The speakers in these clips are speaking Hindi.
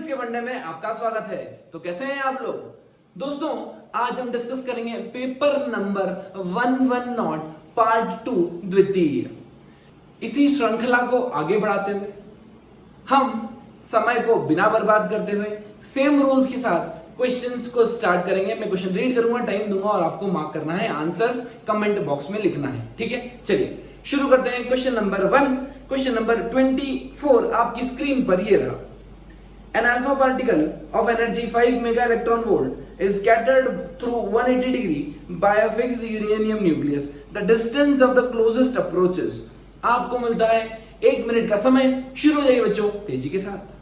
फिजिक्स के वनडे में आपका स्वागत है। तो कैसे हैं आप लोग दोस्तों? आज हम डिस्कस करेंगे पेपर नंबर 110 पार्ट 2 द्वितीय। इसी श्रृंखला को आगे बढ़ाते हुए हम समय को बिना बर्बाद करते हुए सेम रूल्स के साथ क्वेश्चंस को स्टार्ट करेंगे। मैं क्वेश्चन रीड करूंगा, टाइम दूंगा और आपको मार्क करना है, आंसर्स कमेंट बॉक्स में लिखना है। ठीक है, चलिए शुरू करते हैं। क्वेश्चन नंबर 1, क्वेश्चन नंबर 24 आपकी स्क्रीन पर ये रहा। An alpha particle of energy 5 mega electron volt is scattered through 180 degree by a fixed uranium nucleus. The distance of the closest approaches. आपको मिलता है 1 मिनट का समय। शुरू हो जाइए बच्चों तेजी के साथ।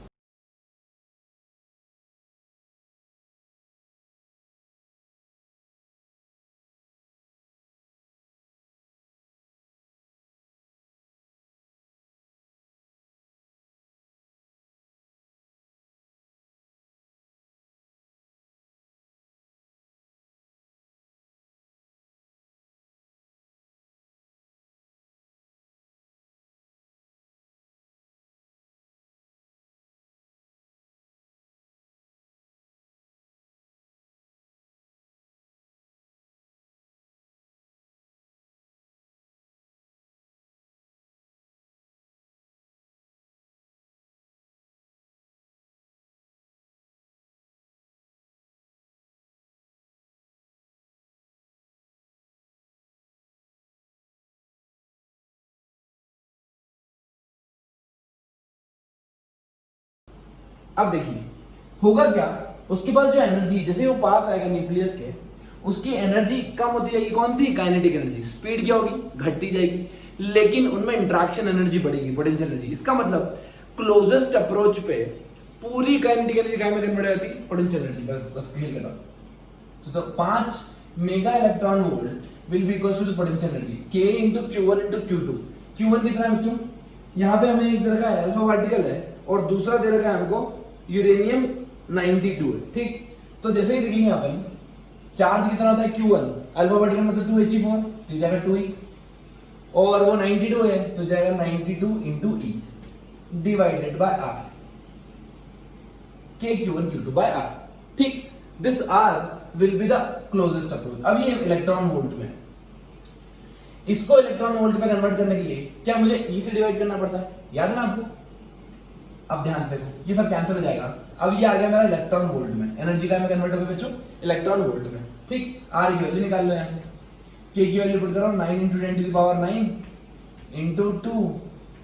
अब देखिए होगा क्या, उसके पास जो एनर्जी, जैसे वो पास आएगा न्यूक्लियस के, उसकी एनर्जी कम होती जाएगी। कौन सी? Kinetic energy. स्पीड क्या होगी? घटती जाएगी, लेकिन उनमें इंटरेक्शन एनर्जी बढ़ेगी, पोटेंशियल एनर्जी। इसका मतलब क्लोजेस्ट अप्रोच पे पूरी काइनेटिक एनर्जी काय में कन्वर्ट हो जाती है? Potential energy. बस क्लियर करो। तो 5 mega electron volt will be equal to the potential energy K × Q1 × Q2। Q1 कितना है बच्चों? यहाँ पे हमें एक तरह का अल्फा पार्टिकल है और दूसरा दे रखा है हमको यूरेनियम 92 है। ठीक, तो जैसे ही देखेंगे अपन, चार्ज कितना होता है? Q1, अल्फा पार्टिकल मतलब 2He4, तो जाएगा 2E, और वो 92 है तो जाएगा 92 × E divided by R, K Q1 Q2 by R। ठीक, this R will be the closest approach. अब ये इलेक्ट्रॉन वोल्ट में, इसको इलेक्ट्रॉन वोल्ट में कन्वर्ट करने के लिए क्या मुझे E से डिवाइड करना पड़ता है? याद है ना आपको? अब ध्यान से ये सब कैंसिल हो जाएगा। अब ये आ गया मेरा इलेक्ट्रॉन वोल्ट में। एनर्जी का में कन्वर्ट होगा बच्चों इलेक्ट्रॉन वोल्ट में। ठीक, R की वैल्यू निकाल लो यहाँ से। K की वैल्यू पुट करो 9 × 10⁹ into 2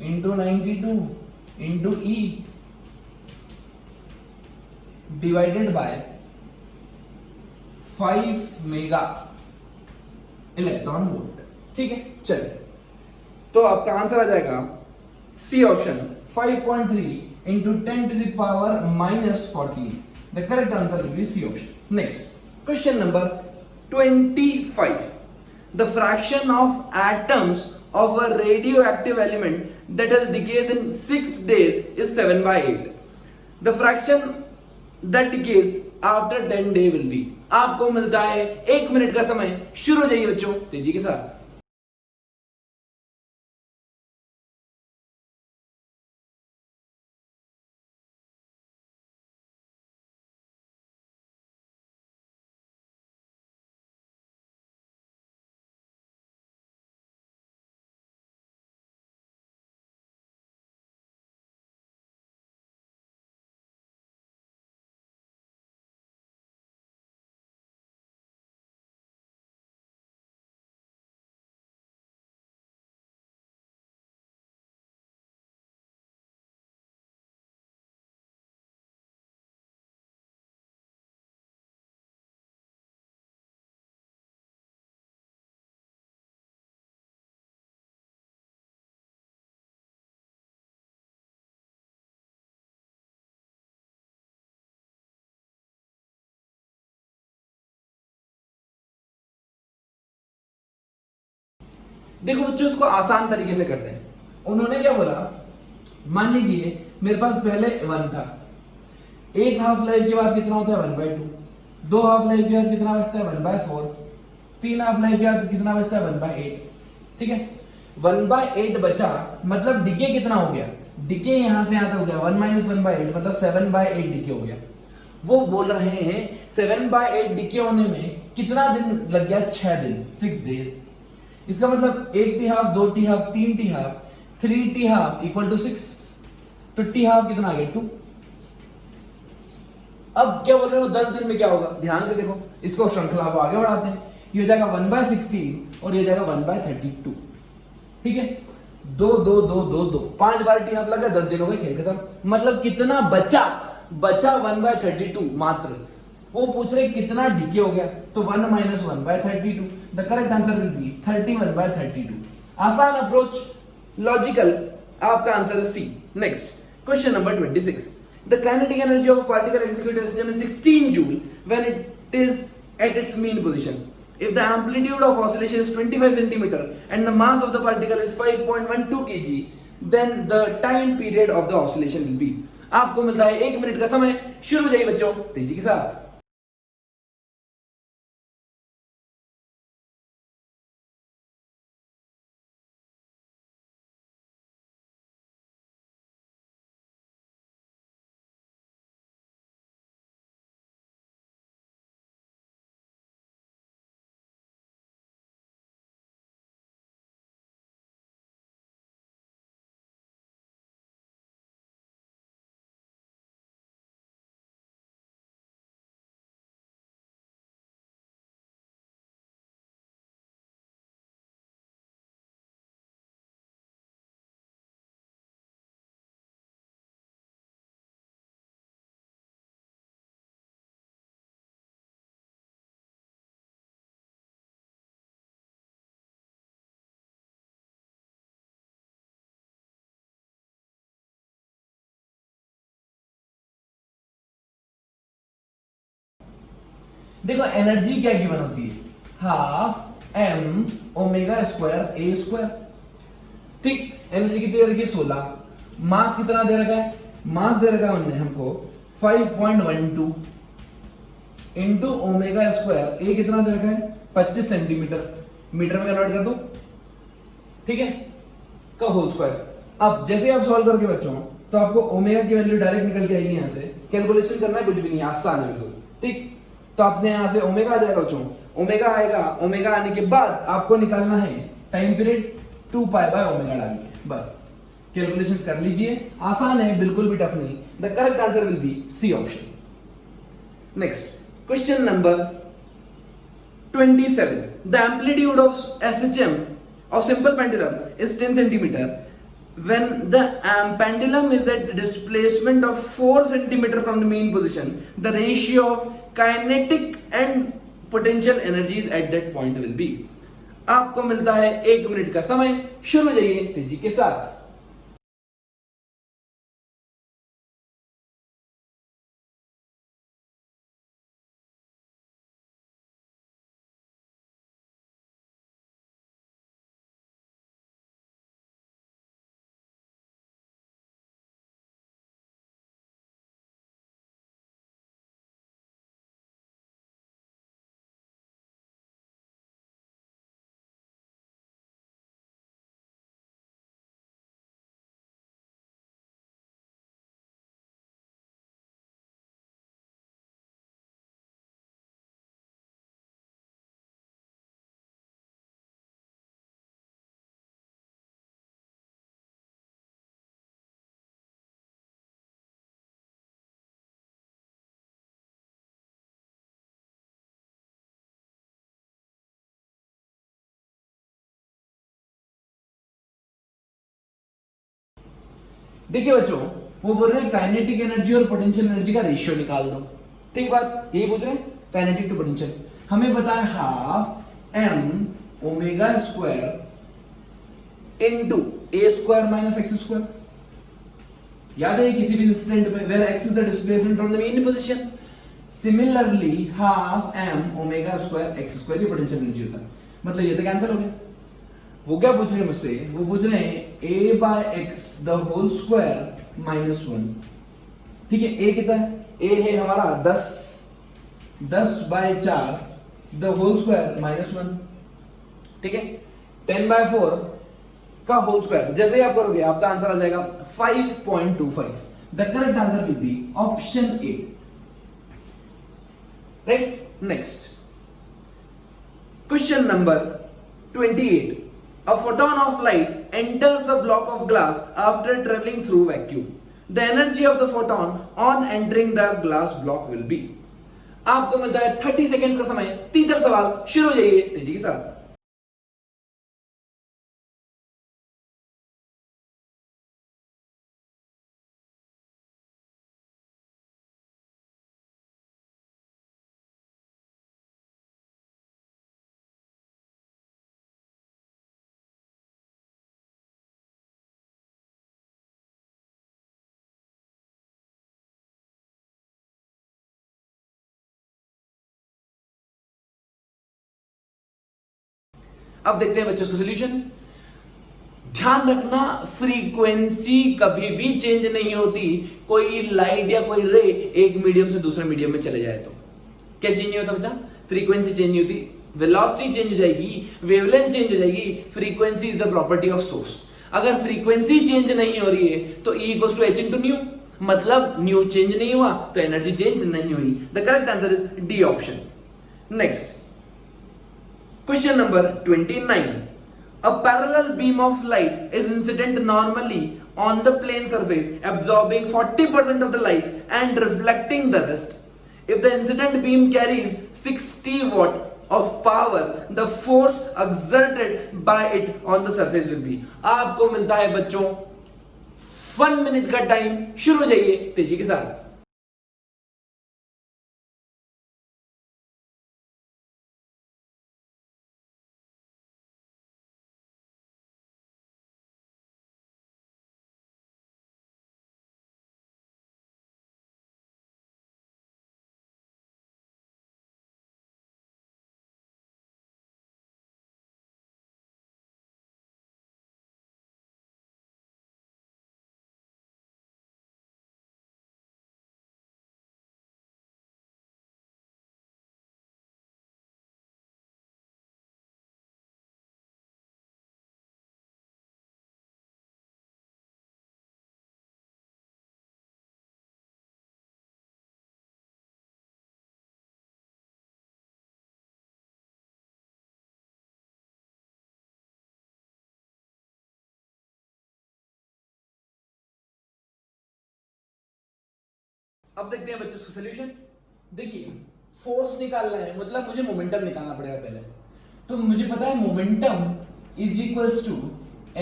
into 92 into E divided bye 5 mega electron volt. ठीक है, चलिए तो आपका आंसर आ जाएगा C option 5.3 into 10 to the power minus 14. The correct answer will be C option. Next, question number 25. The fraction of atoms of a radioactive element that has decayed in 6 days is 7/8. The fraction that decays after 10 days will be. आपको मिलता है 1 मिनट का समय। शुरू हो जाइए बच्चों तेजी के साथ। देखो बच्चों, इसको आसान तरीके से करते हैं। उन्होंने क्या बोला, मान लीजिए मेरे पास पहले 1 था, एक हाफ लाइफ के बाद कितना होता है? 1/2, 2 हाफ लाइफ के बाद कितना बचता है? 1/4, 3 हाफ लाइफ के बाद कितना बचता है? 1/8। ठीक है, 1/8 बचा, मतलब डिके कितना हो गया? डिके यहां से यहां तक हो गया 1 माइनस 1/8 मतलब 7/8 डिके हो गया। वो बोल रहे हैं 7/8 डिके होने में कितना दिन लग गया, 6 दिन, 6 डेज। इसका मतलब 1 T half, 2 T half, 3 T half, 3 T half equal to 6, तो टी हाफ कितना आ गया 2। अब क्या बोल रहे हो 10 दिन में क्या होगा, ध्यान से देखो, इसको श्रृंखला को आगे बढ़ाते हैं। ये हो जाएगा 1/16 और ये जाएगा 1/32। ठीक है, 2 2 2 2 2 5 बार टी हाफ लगा, 10 दिन हो गए, खेल खत्म। मतलब कितना बचा 1/32 मात्र। वो पूछ रहे कितना डिके हो गया, तो 1 minus 1/32। The correct answer will be 31/32। आसान अप्रोच, लॉजिकल, आपका आंसर है C. Next question number 26। The kinetic energy of a particle executed as system is 16 joule when it is at its mean position. If the amplitude of oscillation is 25 centimeter and the mass of the particle is 5.12 kg, then the time period of the oscillation will be. आपको मिलता है 1 मिनट का समय। शुरू हो जाइए बच्चों तेजी के साथ। देखो एनर्जी क्या गिवन होती है, हाफ एम ओमेगा स्क्वायर ए स्क्वायर। ठीक, एनर्जी कितनी दे रखी है 16। मास कितना दे रखा है, मास दे रखा है उन्होंने हमको 5.12 इंटू ओमेगा स्क्वायर, ए कितना दे रखा है 25 सेंटीमीटर, मीटर में कन्वर्ट कर दो। ठीक है, का होल स्क्वायर। अब जैसे आप सॉल्व करोगे बच्चों तो आपको ओमेगा की वैल्यू डायरेक्ट निकल के आएगी, यहां से कैलकुलेशन करना है कुछ भी नहीं, आसान है बिल्कुल। ठीक, तो आपसे यहां से ओमेगा आ जाएगा बच्चों, ओमेगा आएगा, ओमेगा आने के बाद आपको निकालना है time period 2 pi by omega डालिए, बस कैलकुलेशन कर लीजिए, आसान है, बिल्कुल भी टफ नहीं। The correct answer will be C option. Next question number 27। The amplitude of SHM of simple pendulum is 10 centimeter when the pendulum is at displacement of 4 centimeter from the mean position. The ratio of kinetic and potential energies at that point will be. आपको मिलता है 1 मिनट का समय। शुरू हो जाइए तेजी के साथ। देखिए बच्चों, वो बोल रहे हैं काइनेटिक एनर्जी और पोटेंशियल एनर्जी का रेशियो निकाल दो। ठीक बात, यही पूछ रहे हैं, काइनेटिक टू पोटेंशियल। हमें पता है half m omega square into a square minus x square. याद है किसी भी इंस्टेंट पे where x is the displacement from the mean position. Similarly half m omega square x square की पोटेंशियल एनर्जी होता है। मतलब ये तो कैंसिल हो गया। वो क्या पूछ रहे हैं मुझसे, वो पूछ रहे हैं a by X the whole square minus 1। ठीक है, a कितना है, a है हमारा 10/4 द होल स्क्वायर माइनस 1। ठीक है, 10/4 का होल स्क्वायर जैसे ही आप करोगे आपका आंसर आ जाएगा 5.25. The correct answer will be option A. Right. Next question number 28. A photon of light enters a block of glass after traveling through vacuum. The energy of the photon on entering the glass block will be. आपको मिलता है 30 सेकेंड्स का समय. 3 सवाल शुरू हो जाइए तेजी के साथ. अब देखते हैं बच्चों का सॉल्यूशन. ध्यान रखना फ्रीक्वेंसी कभी भी चेंज नहीं होती. कोई लाइट या कोई रे एक मीडियम से दूसरे मीडियम में चले जाए तो क्या चेंज नहीं होता बच्चा? फ्रीक्वेंसी चेंज नहीं होती. वेलोसिटी चेंज हो जाएगी, वेवलेंथ चेंज हो जाएगी. Frequency is the property of source. अगर फ्रीक्वेंसी चेंज नहीं हो रही है तो E equals to H into nu. मतलब न्यू चेंज नहीं हुआ तो एनर्जी चेंज नहीं हुई. The correct answer is D option. Next question number 29. A parallel beam of light is incident normally on the plane surface, absorbing 40% of the light and reflecting the rest. If the incident beam carries 60 watt of power, the force exerted by it on the surface will be. आपको मिलता है बच्चों 1 मिनट का टाइम. शुरू हो जाइए तेजी के साथ. अब देखते हैं बच्चों इसका सॉल्यूशन. देखिए फोर्स निकालना है मतलब मुझे मोमेंटम निकालना पड़ेगा पहले. तो मुझे पता है momentum is equals to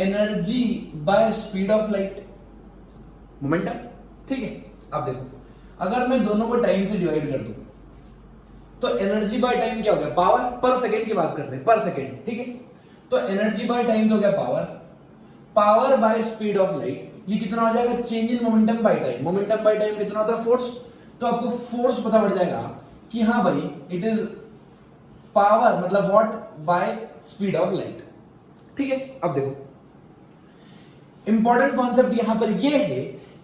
energy by speed of light. Momentum ठीक है. अब देखो अगर मैं दोनों को टाइम से डिवाइड कर दूं तो एनर्जी बाय टाइम क्या हो गया? पावर पर सेकेंड की बात कर रहे हैं, पर सेकेंड. ठीक है. तो एनर्जी बाय टाइम तो हो गया power. Power bye speed of light ये कितना हो जाएगा? Change in momentum by time. Momentum by time कितना होता है? फोर्स. तो आपको फोर्स पता पड़ जाएगा कि हाँ भाई इट इज पावर मतलब what bye speed of light. ठीक है. अब देखो इंपॉर्टेंट कॉन्सेप्ट यहां पर यह है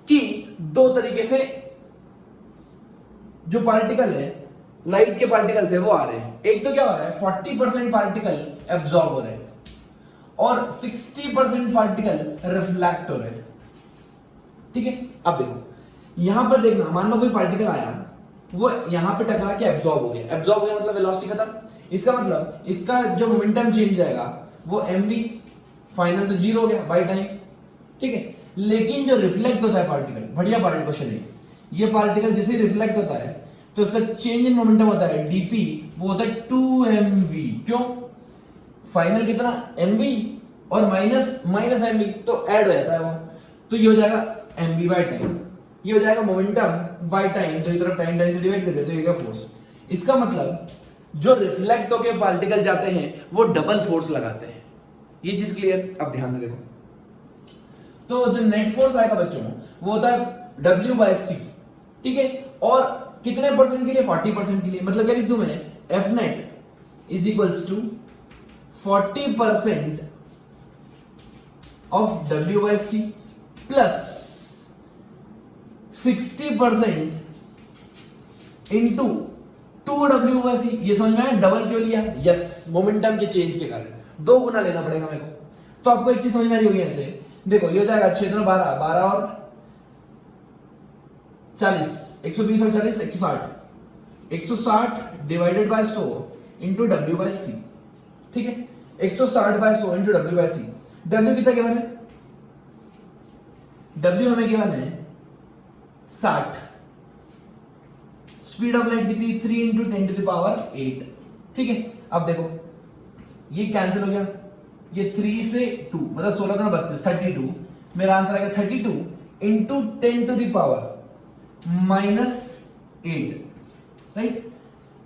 कि दो तरीके से जो पार्टिकल है लाइट के पार्टिकल है वो आ रहे हैं. एक तो क्या हो रहा है 40% पार्टिकल एब्जॉर्ब हो रहे हैं और 60% पार्टिकल रिफ्लेक्ट हो रहे हैं. ठीक है. अब देखो यहां पर देखना मान लो कोई पार्टिकल आया वो यहां पे टकरा के एब्जॉर्ब हो गया. एब्जॉर्ब हो गया मतलब वेलोसिटी खत्म. इसका मतलब इसका जो मोमेंटम चेंज जाएगा वो mv फाइनल तो जीरो हो गया बाय टाइम. ठीक है. लेकिन जो रिफ्लेक्ट होता है पार्टिकल, बढ़िया पार्टिकल क्वेश्चन है ये. पार्टिकल जैसे रिफ्लेक्ट होता है तो उसका चेंज इन मोमेंटम होता है dp, वो होता है 2mv. क्यों? फाइनल कितना mv और माइनस mv तो ऐड हो जाता है वो. तो ये हो जाएगा mv बाय टाइम. ये हो जाएगा मोमेंटम बाय टाइम. तो इधर टाइम से डिवाइड कर देते तो ये फोर्स. इसका मतलब जो रिफ्लेक्ट होकर पार्टिकल जाते हैं वो डबल फोर्स लगाते हैं. ये चीज क्लियर? अब ध्यान से देखो तो जो नेट फोर्स आएगा बच्चों वो होता है W बाय C. ठीक है. और कितने परसेंट के लिए? 40% के लिए. मतलब क्या लिख दूं मैं? F net is equals to 40% of W by C plus 60% into 2W by C. ये समझ में आया डबल क्यों लिया? यस मोमेंटम के चेंज के कारण 2 गुना लेना पड़ेगा मेरे को. तो आपको एक चीज समझ में आ रही होगी ऐसे, देखो ये हो जाएगा 6 2 12, 12 और 40, 120 और 40 160, 160 डिवाइडेड बाय 100 इंटू डब्ल्यू बाय सी। ठीक है, 160 बाय 100 इंटू डब्ल्यू बाय सी। डब्ल्यू कितना गिवन है? डब्ल्यू हमें गिवन है 60। स्पीड ऑफ लाइट कितनी? 3 इंटू 10 टू द पावर 8। ठीक है, अब देखो ये कैंसिल हो गया, ये 3 से 2 मतलब 16 का 32 32। मेरा आंसर आएगा 32 into 10 to the power -8, right?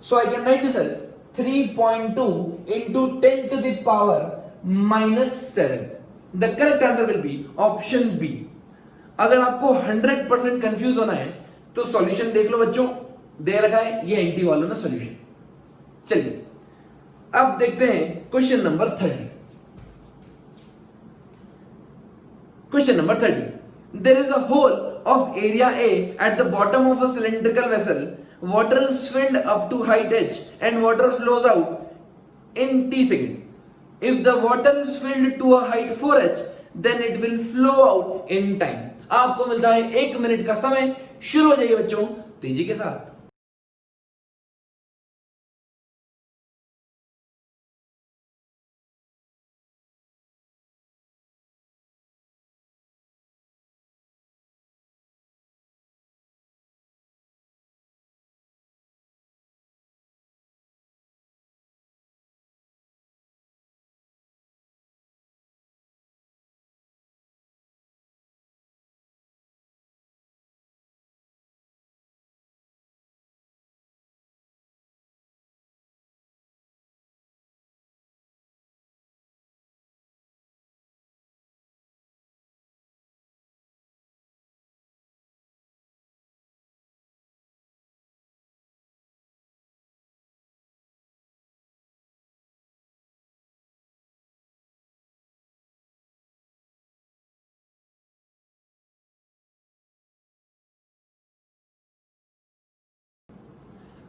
So I can write this as 3.2 into 10 to the power -7. The correct answer will be option B. अगर आपको 100% कंफ्यूज होना है तो सॉल्यूशन देख लो बच्चों, दे रखा है ये एंटी वालों ने सॉल्यूशन। चलिए अब देखते हैं question number 30। Question number 30, there is a hole of area A at the bottom of a cylindrical vessel. Water is filled up to height h and water flows out in t seconds. If the water is filled to a height 4h, then it will flow out in time. आपको मिलता है 1 मिनट का समय। शुरू हो जाइए बच्चों तेजी के साथ।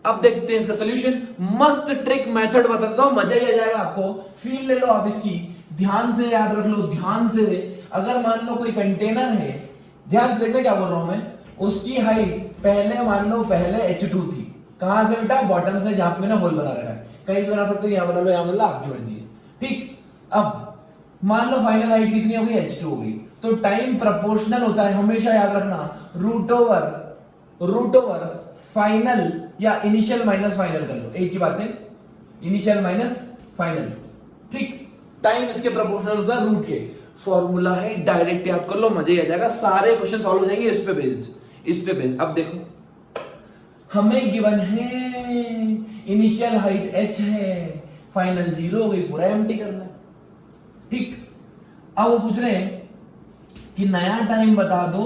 अब देखते हैं इसका सॉल्यूशन। मस्त ट्रिक मेथड बताता हूं, मजा ही आ जाएगा आपको। फील ले लो आप इसकी, ध्यान से याद रख लो, ध्यान से। अगर मान लो कोई कंटेनर है, ध्यान से देखना क्या बोल रहा हूं मैं, उसकी हाइट पहले मान लो पहले h2 थी। कहां से बेटा? बॉटम से, जहां पे मैंने होल बना रखा है। कहीं भी बना सकते हो, यहां बना लो, यहां बना लो, आपकी मर्जी है। ठीक, अब मान लो फाइनल हाइट कितनी हो गई? h2 हो गई। तो टाइम प्रोपोर्शनल होता है, हमेशा याद रखना, रूट ओवर फाइनल या इनिशियल माइनस फाइनल कर लो, एक ही बात है, इनिशियल माइनस फाइनल। ठीक, टाइम इसके प्रोपोर्शनल होता है रूट के। फॉर्मूला है, डायरेक्ट याद कर लो, मजे आ जाएगा, सारे क्वेश्चन सॉल्व हो जाएंगे इस पे बेस्ड। अब देखो हमें गिवन है इनिशियल हाइट h है, फाइनल 0 हो गई, पूरा एम्प्टी करना है। ठीक, अब वो पूछ रहे हैं कि नया टाइम बता दो,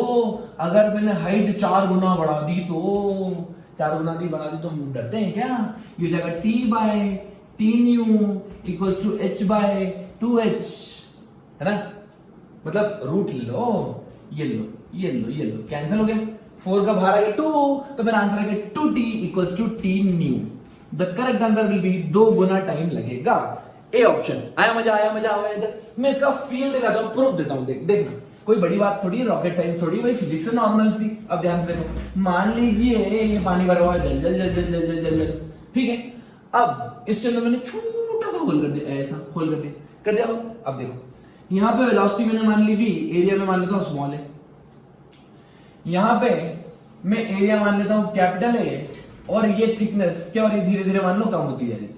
अगर मैंने हाइट 4 गुना बढ़ा दी तो 4 गुना दी बढ़ा दी तो हम डरते हैं क्या? ये हो जाएगा t by 3u equals to h by 2h, है ना? मतलब रूट ले लो, ये लो, कैंसिल हो गया। 4 का बाहर आ गया 2, तो मेरा आंसर आ गया 2t equals to t nu. The correct answer will be 2 गुना टाइम लगेगा, ए ऑप्शन। आया मजा। मैं इसका फील दिलाता हूं, प्रूफ देता हूं, देखना कोई बड़ी बात थोड़ी, रॉकेट साइंस थोड़ी, भाई फिजिक्स है नॉर्मल सी। अब ध्यान से देखो, मान लीजिए ये पानी भरा हुआ है, जल, ठीक है। अब इसके अंदर मैंने छोटा सा होल कर दिया, ऐसा होल कर दिया। अब देखो यहाँ पे वेलोसिटी मैंने मान ली v, एरिया में मान लेता हूँ स्मॉल है। यहाँ पे मैं एरिया मान लेता हूँ कैपिटल है, और ये थिकनेस क्या हो रही है? धीरे धीरे मान लो कम होती जा रही है।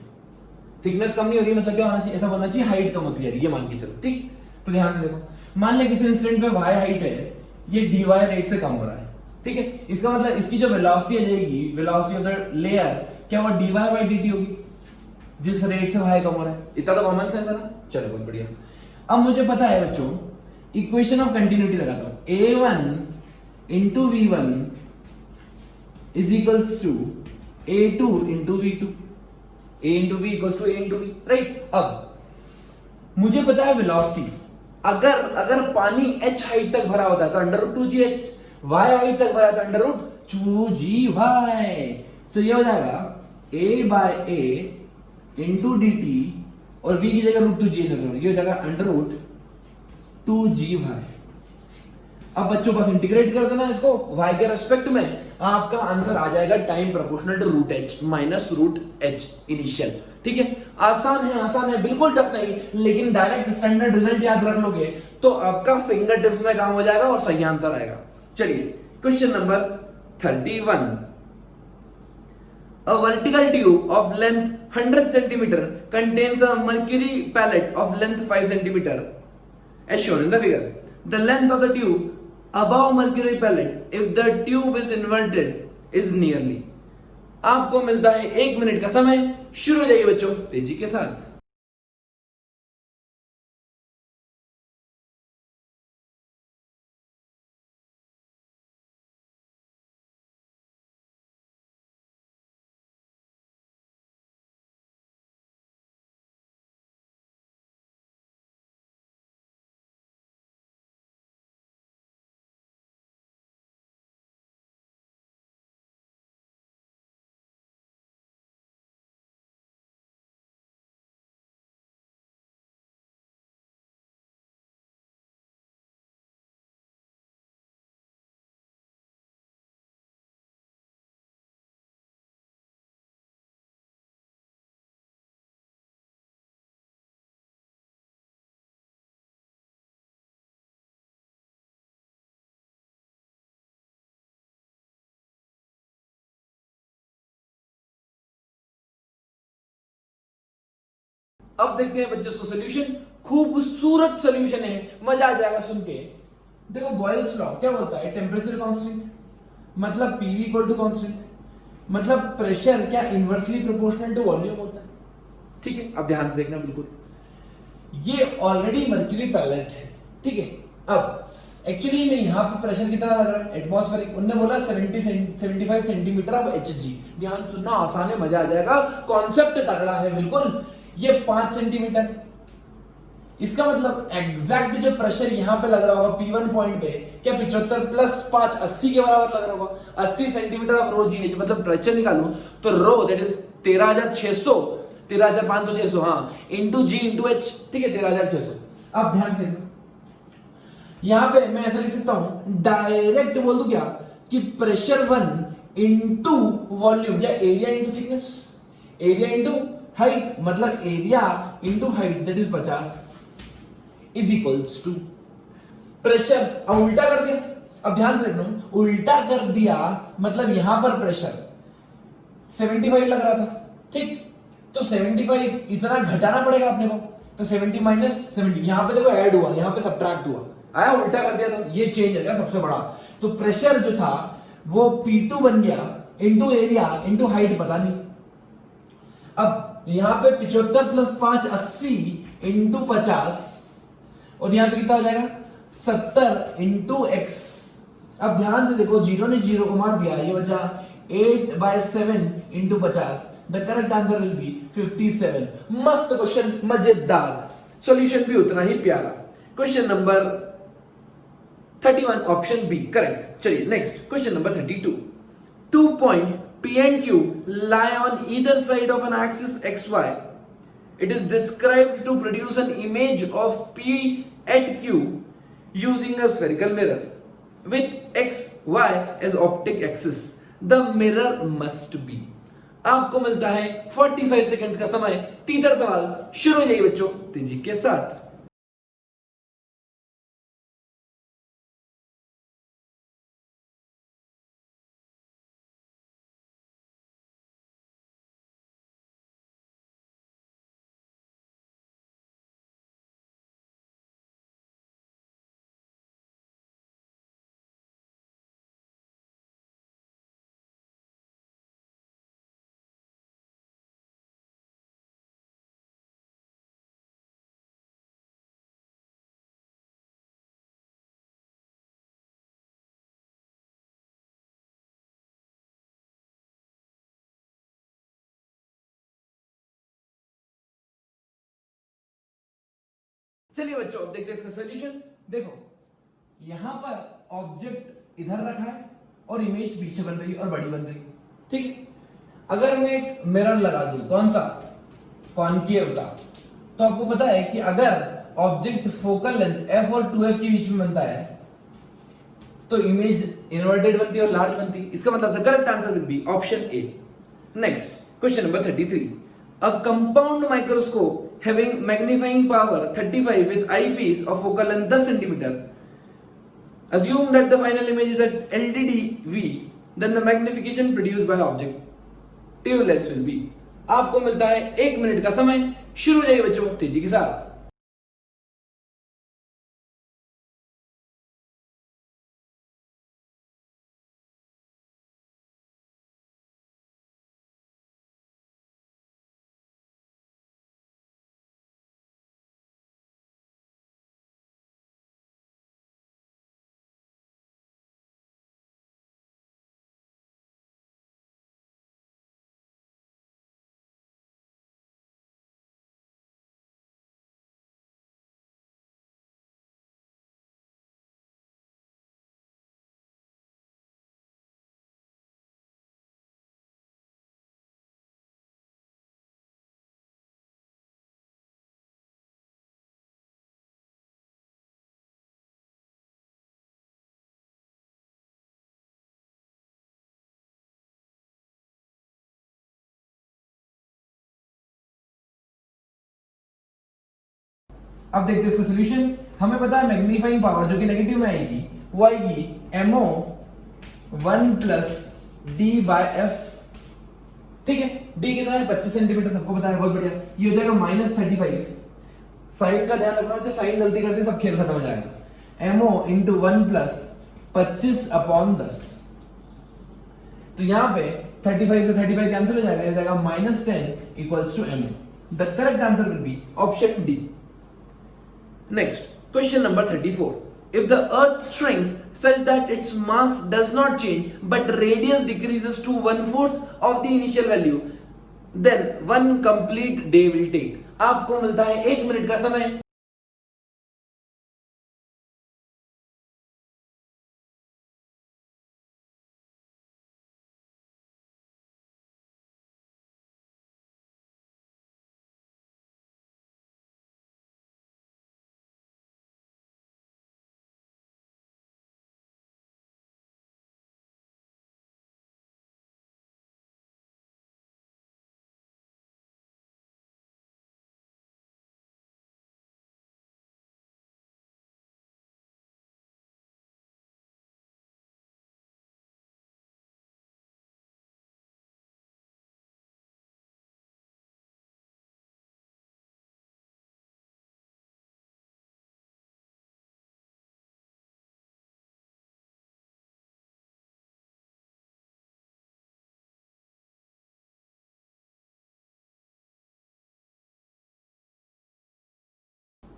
थिकनेस कम नहीं हो रही, मतलब क्या होना चाहिए? ऐसा होना चाहिए हाइट कम होती जा रही है, ये मान के चलो। ठीक, तो ध्यान से देखो, मान ले किसी इंस्टेंट पे y हाइट है, ये dy रेट से कम हो रहा है। ठीक है, इसका मतलब इसकी जो वेलोसिटी आ जाएगी, वेलोसिटी ऑफ द लेयर क्या होगा? dy बाय dt होगी, जिस रेट से y कम हो रहा है। इतना तो कॉमन सेंस है ना? चलो बहुत बढ़िया। अब मुझे पता है बच्चों, इक्वेशन ऑफ कंटिन्यूटी लगाता हूं, a1 into v1 is equals to a2 into v2, a into v equals to a into v, right? अब मुझे पता है वेलोसिटी, अगर पानी h हाइट तक भरा होता है तो under root 2gh, y height तक भरा है तो अंडर रूट 2gy। तो ये हो जाएगा a by a into dt, और v की जगह रूट 2gh, ये हो जाएगा अंडर रूट 2g(y). अब बच्चों बस इंटीग्रेट कर देना इसको y के रेस्पेक्ट में, आपका आंसर आ जाएगा time proportional to root H minus root H initial. ठीक है, आसान है, बिल्कुल टफ नहीं, लेकिन डायरेक्ट स्टैंडर्ड रिजल्ट याद रख लोगे तो आपका फिंगर टिप्स में काम हो जाएगा और सही आंसर आएगा। चलिए question number 31। A vertical tube of length 100 centimeter contains a mercury pellet of length 5 centimeter as shown in the figure. The length of the tube above mercury pellet, if the tube is inverted, is nearly. आपको मिलता है 1 मिनट का समय। शुरू हो जाइए बच्चों तेजी के साथ। अब देखते हैं बच्चों इसको सोल्यूशन। खूबसूरत सोल्यूशन है, मजा आ जाएगा सुन के। देखो बॉयल्स लॉ क्या बोलता है, टेम्परेचर कांस्टेंट मतलब पीवी इक्वल टू कांस्टेंट, मतलब प्रेशर क्या इनवर्सली प्रोपोर्शनल टू वॉल्यूम होता है। ठीक है, अब ध्यान से देखना बिल्कुल, ये ऑलरेडी मर्क्यूरी पैलेट है। ठीक है, अब एक्चुअली में यहाँ पे प्रेशर कितना लग रहा है एटमॉस्फेरिक, उन्होंने बोला 75 सेंटीमीटर ऑफ Hg। ध्यान सुनना, आसान है, मजा आ जाएगा, कॉन्सेप्ट तगड़ा है बिल्कुल। ये 5 सेंटीमीटर, इसका मतलब एग्जैक्ट जो प्रेशर यहां पे लग रहा होगा P1 पॉइंट पे, क्या 75 प्लस 5 80 के बराबर लग रहा होगा। 80 सेंटीमीटर ऑफ रो जी, मतलब प्रेशर निकालूं तो रो दैट इज 13,600 13,500 600 हाँ इंटू जी इंटू एच। ठीक है, 13,600। अब ध्यान से यहां पे मैं ऐसा लिख सकता हूं, डायरेक्ट बोल दूं क्या कि प्रेशर 1 इंटू वॉल्यूम या area into thickness, area into height, मतलब area into height that is 50 is equals to pressure. अब उल्टा कर दिया, अब ध्यान से देखना, उल्टा कर दिया मतलब यहां पर प्रेशर 75 लग रहा था। ठीक, तो 75 इतना घटाना पड़ेगा अपने को, तो 70 माइनस 70 यहां पे देखो ऐड हुआ, यहां पे सब्ट्रैक्ट हुआ, आया, उल्टा कर दिया तो ये चेंज हो गया सबसे बड़ा। तो प्रेशर जो था वो P2 बन गया इंटू एरिया इंटू हाइट, पता नहीं। अब यहां पे 75 प्लस 5 80 इंटू 50, और यहां पे कितना हो जाएगा 70 इंटू एक्स। अब ध्यान से देखो, जीरो ने जीरो को मार दिया, ये बचा 8/7 into 50। The correct answer will be 57। मस्त क्वेश्चन, मजेदार, सॉल्यूशन भी उतना ही प्यारा। Question number 31 option B correct. चलिए next question number 32। 2 points P and Q lie on either side of an axis XY. It is described to produce an image of P at Q using a spherical mirror with XY as optic axis. The mirror must be. आपको मिलता है 45 सेकंड्स का समय। तीसरा सवाल, शुरू हो जाइए बच्चों तेजी के साथ। चलिए बच्चों अब देखते हैं इसका सॉल्यूशन। देखो यहां पर ऑब्जेक्ट इधर रखा है और इमेज पीछे बन रही है और बड़ी बन रही है। ठीक है, अगर मैं एक मिरर लगा दूं, कौन सा, कॉनकेव का, तो आपको पता है कि अगर ऑब्जेक्ट फोकल लेंथ f और 2f के बीच में बनता है तो इमेज इन्वर्टेड बनती है और लार्ज बनती है। इसका मतलब the correct answer will be option A. Next question number 33, a compound microscope having magnifying power 35 with eyepiece of focal length 10 centimetre, assume that the final image is at LDDV, then the magnification produced by objective lens will be। आपको मिलता है 1 मिनट का समय, शुरू हो जाइए बच्चों तेजी के साथ। अब देखते हैं इसका सॉल्यूशन। हमें पता है मैग्नीफाइंग पावर जो कि नेगेटिव में आएगी वो आएगी MO 1 plus D by F। ठीक है, D कितना है 25 सेंटीमीटर, सबको पता है, बहुत बढ़िया। ये हो जाएगा -35। साइन का ध्यान रखना बच्चे, साइन गलती करते सब खेल खत्म हो जाएगा। MO into 1 plus 25/10। तो यहाँ पे 35 से 35 कैंसिल हो जाएगा, ये हो जाएगा -10 equals to MO। The correct answer will be option D. Next, question number 34. If the earth shrinks such that its mass does not change but radius decreases to 1/4 of the initial value, then one complete day will take। आपको मिलता है 1 मिनट का समय।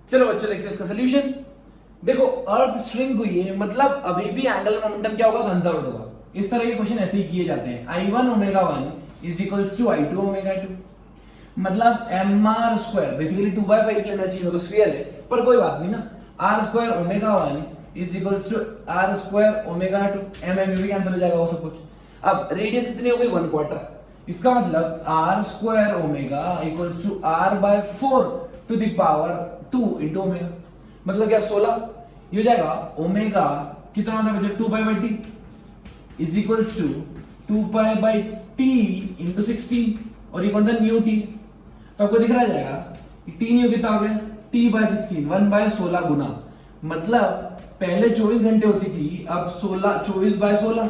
चलो बच्चों देखते हैं इसका सॉल्यूशन। देखो अर्थ श्रिंक हुई है मतलब अभी भी एंगुलर मोमेंटम क्या होगा, कंजर्व होगा। इस तरह के क्वेश्चन ऐसे ही किए जाते हैं। I1 omega 1 is equals to I2 omega 2, मतलब mr स्क्वायर, बेसिकली 2/5 लेना चाहिए, तो स्फीयर है पर कोई बात नहीं ना। r square omega 1 is equals to r square omega 2, mm भी कैंसिल हो जाएगा वो सब कुछ। अब रेडियस कितनी हो गई 1/4, इसका मतलब r square omega equals to r/4 to the power 2 into omega, मतलब क्या 16। ये हो जाएगा ओमेगा कितना होता है बच्चों 2π/t is equals to 2π/t into 16, और ये कौन सा न्यू टी, तो आपको दिख रहा जाएगा टी न्यू कितना हो गया t/16 1/16 गुना, मतलब पहले 24 घंटे होती थी, अब 16 24/16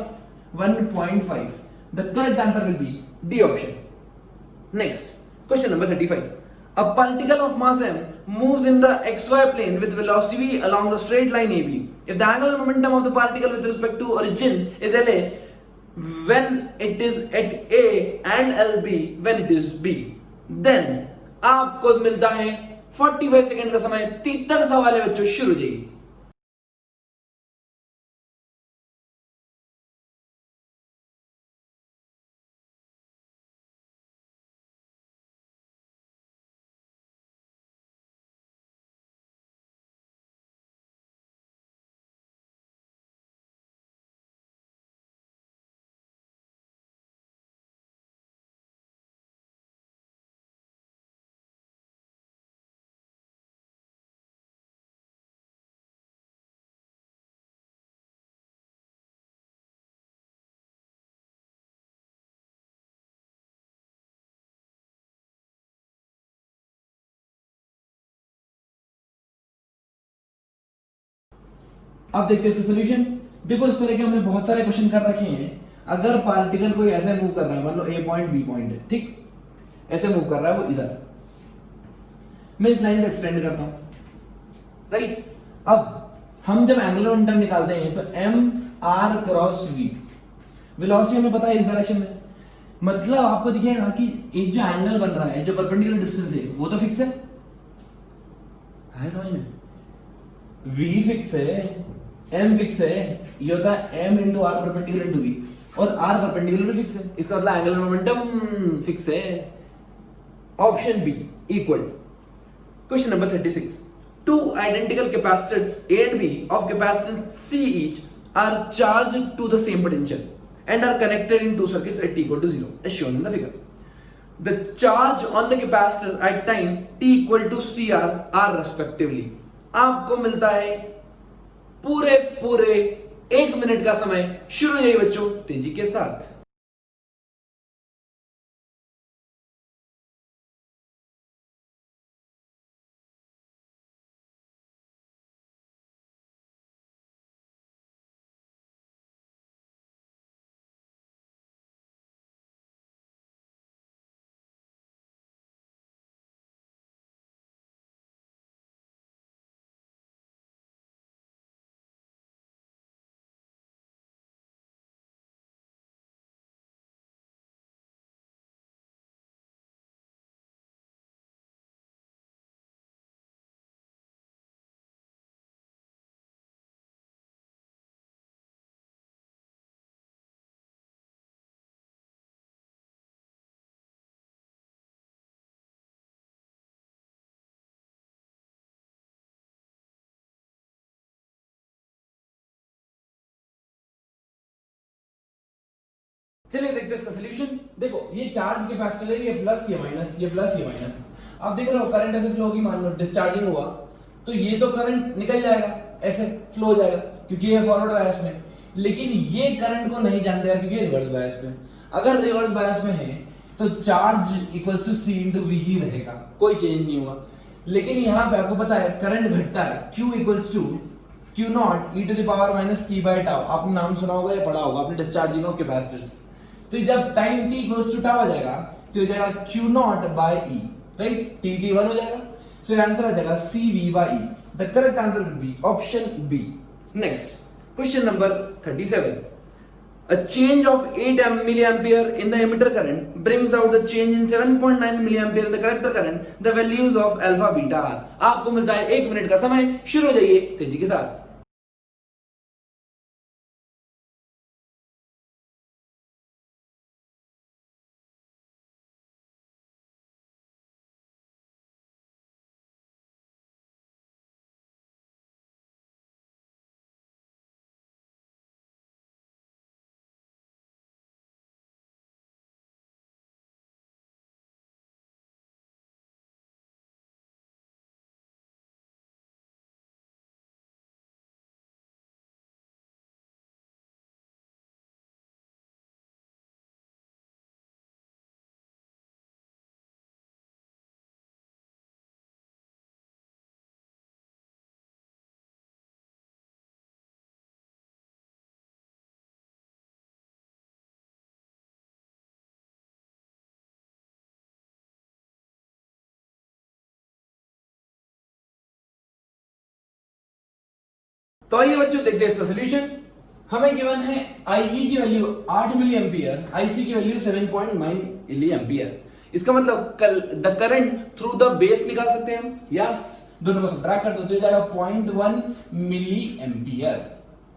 1.5। The correct answer will B D option. Next question number 35। A particle of mass m moves in the xy plane with velocity v along the straight line AB. If the angular momentum of the particle with respect to origin is LA when it is at A and LB when it is B, then आपको मिलता है 45 सेकंड का समय। 73 सवाल है बच्चों, शुरू हो जाइए। अब देखते हैं इसका सोल्यूशन। देखो इस तरह के हमने बहुत सारे क्वेश्चन कर रखे हैं। अगर पार्टिकल कोई ऐसे मूव कर रहा है, मान लो ए पॉइंट बी पॉइंट है, ठीक, ऐसे मूव कर रहा है वो इधर, मैं इस लाइन को एक्सटेंड करता हूं, राइट। अब हम जब एंगुलर मोमेंटम निकालते हैं तो M R cross V, velocity हमें पता है इस डायरेक्शन में, मतलब आपको दिखेगा कि एक जो एंगल बन रहा है, जो परपेंडिकुलर डिस्टेंस है वो तो फिक्स है समझ में, v फिक्स है, m फिक्स है, ये होता है m into R perpendicular into v, और r परपेंडिकुलर भी फिक्स है, इसका मतलब एंगुलर मोमेंटम फिक्स है। Option B equal. Question number 36, two identical capacitors A and B of capacitance C each are charged to the same potential and are connected in two circuits at t equal to 0 as shown in the figure. The charge on the capacitor at time t equal to CR are respectively. आपको मिलता है पूरे 1 मिनट का समय। शुरू हो जाइए बच्चों तेजी के साथ। चलिए देखते हैं इसका सॉल्यूशन। देखो ये चार्ज कैपेसिटर है, ये प्लस ये माइनस, ये प्लस ये माइनस। अब देख रहे हो करंट ऐसे फ्लो होगी, मान लो डिस्चार्जिंग हुआ तो ये तो करंट निकल जाएगा, ऐसे फ्लो हो जाएगा क्योंकि ये फॉरवर्ड बायस में, लेकिन ये करंट को नहीं जानते क्योंकि ये रिवर्स बायस में। अगर रिवर्स बायस में है तो charge equals to c into v ही रहेगा, कोई चेंज नहीं हुआ। लेकिन यहाँ पे आपको पता है करंट घटता है, Q equals to Q naught e to the power minus t by tau. आपने नाम सुना होगा या पढ़ा होगा आपने डिस्चार्जिंग ऑफ कैपेसिटर्स। तो जब time t equals to tau आ जाएगा तो हो जाएगा Q naught by e, right, t1 हो जाएगा। सो आंसर आ जाएगा CV by e। The correct answer will be option B. Next question number 37, a change of 8 milliampere in the emitter current brings out the change in 7.9 milliampere in the collector current. The values of alpha beta are। आपको मिलता है 1 मिनट का समय। शुरू हो जाइए तेजी के साथ। तो आइए बच्चों देखते हैं इसका सॉल्यूशन। हमें गिवन है IE की वैल्यू 8 मिली एम्पियर, IC की वैल्यू 7.9 मिली एम्पियर। इसका मतलब the current through the base निकाल सकते हैं हम, यस, दोनों को सब्ट्रैक्ट कर दो तो जाएगा 0.1 मिली एम्पियर।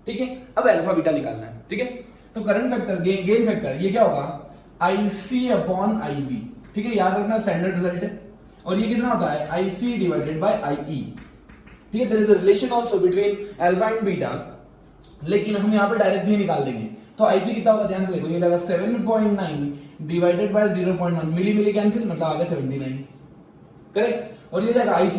ठीक है, अब अल्फा बीटा निकालना है। ठीक है, तो करंट फैक्टर गेन फैक्टर ये क्या होगा IC अपॉन IB। ठीक है, याद रखना स्टैंडर्ड रिजल्ट है। और ये कितना होता है IC डिवाइडेड बाय IE। ठीक है, there is a relation also between alpha and beta, लेकिन हम यहाँ पे डायरेक्ट ही निकाल देंगे। तो IC कितना होगा ध्यान से देखो, ये लगा 7.9 divided by 0.1, milli milli cancel, मतलब आ गया 79, करेक्ट। और ये जाएगा IC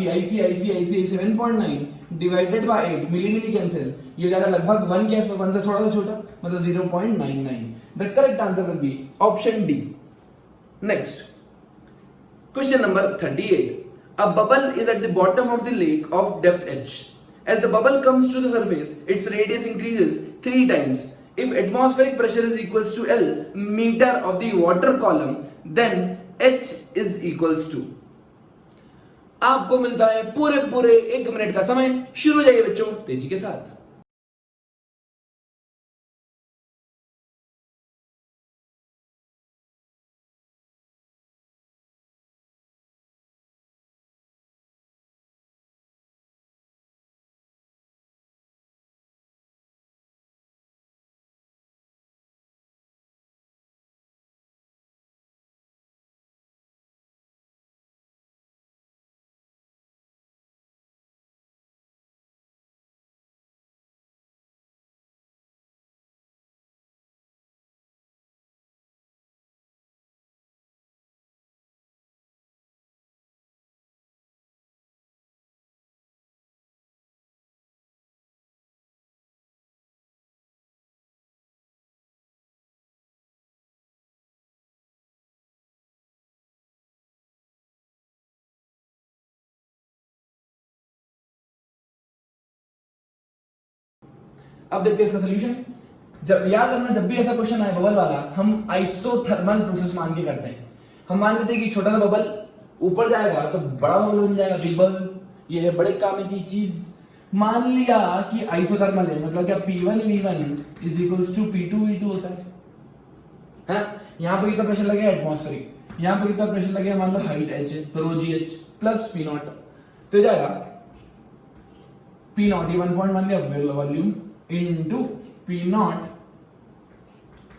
7.9 divided by 8, milli milli cancel, ये जाएगा लगभग 1 के आसपास, 1 से थोड़ा सा छोटा, मतलब 0.99। The correct answer will be option D. Next question number 38, a bubble is at the bottom of the lake of depth h As the bubble comes to the surface, its radius increases 3 times. If atmospheric pressure is equals to L meter of the water column, then H is equals to. आपको मिलता है पूरे पूरे 1 मिनट का समय। शुरू हो जाइए बच्चों तेजी के साथ। अब देखते हैं इसका सोल्यूशन। जब याद रखना, जब भी ऐसा क्वेश्चन आए बबल वाला, हम आइसोथर्मल प्रोसेस मान के करते हैं। हम मान लेते हैं कि छोटा सा बबल ऊपर जाएगा तो बड़ा बबल बन जाएगा, बिग बबल। ये है बड़े काम की चीज। मान लिया कि आइसोथर्मल है, मतलब क्या P1 V1 is equals to P2 V2 होता है ना। यहाँ पे कितना प्रेशर लगेगा एटमॉस्फेरिक, यहाँ पे कितना प्रेशर लगेगा, मान लो हाइट H है तो रो GH प्लस P0, तो जाएगा P0 ये 1 पॉइंट मान लिया वॉल्यूम इनटू P0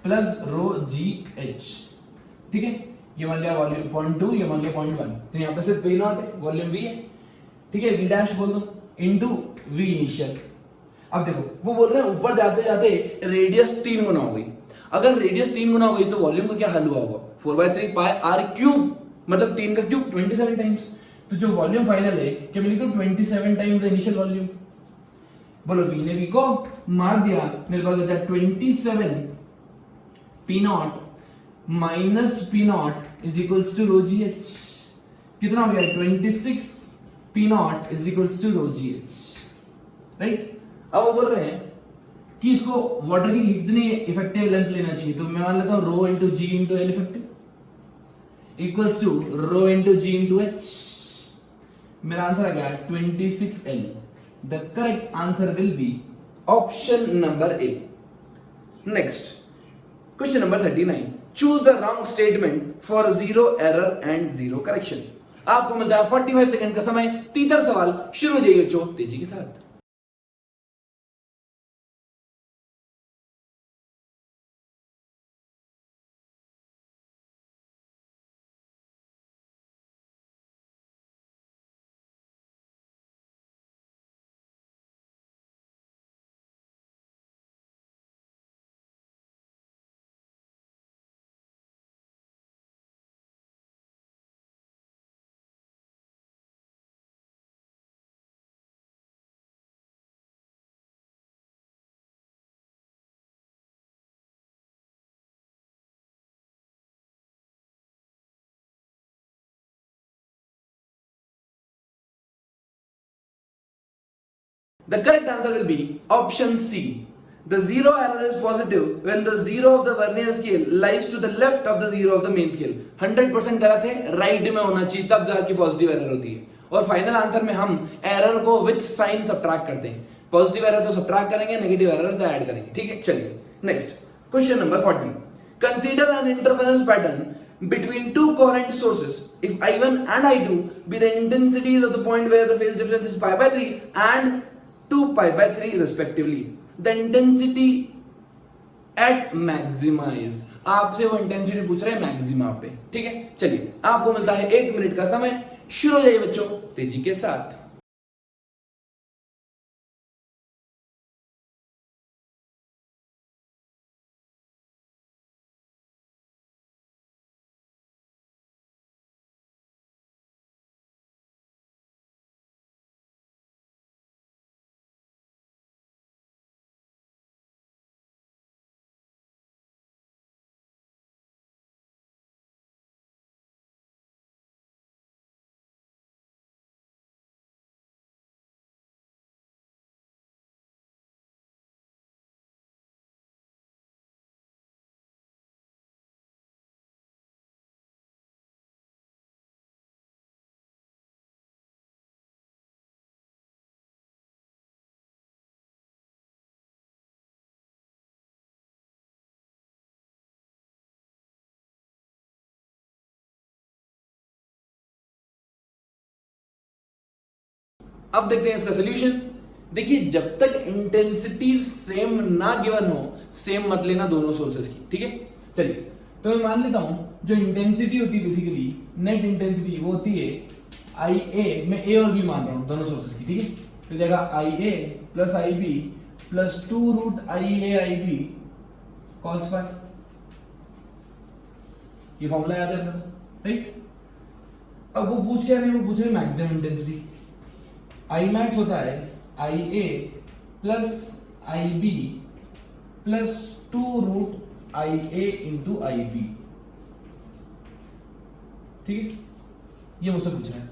प्लस रो GH, ठीक है। ये मान लिया वॉल्यूम 0.2, ये मान लिया 0.1, तो यहाँ पे सिर्फ P0 है, वॉल्यूम V है, ठीक है। V डैश बोल दो इनटू V इनिशियल। अब देखो वो बोल रहे हैं ऊपर जाते जाते रेडियस 3 गुना हो गई। अगर रेडियस 3 गुना हो गई तो वॉल्यूम का क्या हल हुआ होगा, 4/3 पाई आर क्यूब, मतलब 3 का क्यूब 27 टाइम्स। तो जो वॉल्यूम फाइनल है क्या मिली, तो 27 टाइम्स द इनिशियल वॉल्यूम। बोलो V ने V को मार दिया, मेरे पास बचा 27 P0 minus P0 is equals to rho GH। कितना हो गया, 26 P0 is equals to rho GH, right. अब वो बोल रहे हैं कि इसको वाटर की कितनी इफेक्टिव लेंथ लेना चाहिए, तो मैं मान लेता हूं rho into g into l effective equals to rho into g into h. मेरा आंसर आ गया 26L। The correct answer will be option number A. Next question number 39, choose the wrong statement for 0 error and 0 correction. आपको मिलता है 45 सेकंड का समय। तीसरा सवाल शुरू हो जाइए बच्चों तेजी के साथ। The correct answer will be option C. The zero error is positive when the zero of the vernier scale lies to the left of the zero of the main scale. 100% गलत है, राइट में होना चाहिए, तब जाके पॉजिटिव एरर होती है। और फाइनल आंसर में हम एरर को विथ साइन सब्ट्रैक्ट करते हैं। पॉजिटिव एरर तो सब्ट्रैक्ट करेंगे, नेगेटिव एरर तो ऐड करेंगे, ठीक है। चलिए next question number 40, consider N interference pattern between two coherent sources. If I1 and I2 be the intensities of the point where the phase difference is pi/3 and 2 pi/3 respectively, the intensity at maxima is, आपसे वो इंटेंसिटी पूछ रहे हैं मैक्सिमा पे, ठीक है। चलिए आपको मिलता है 1 मिनट का समय। शुरू हो जाइए बच्चों तेजी के साथ। अब देखते हैं इसका सोल्यूशन। देखिए जब तक इंटेंसिटी सेम ना गिवन हो, सेम मत लेना दोनों सोर्सेस की, ठीक है। चलिए तो मैं मान लेता हूं जो इंटेंसिटी होती है बेसिकली नेट इंटेंसिटी वो होती है आई ए, मैं ए और बी मान रहा हूं दोनों सोर्सेस की, ठीक है। तो जाएगा I A plus I B plus 2√IA/IB cos phi. ये फॉर्मूला याद है अपना, राइट। अब वो पूछ क्या रहे हैं, वो पूछ रहे हैं मैक्सिमम इंटेंसिटी। आई मैक्स होता है आई A plus I B plus 2√IA into I B, ठीक है। ये मुझसे पूछ रहे हैं,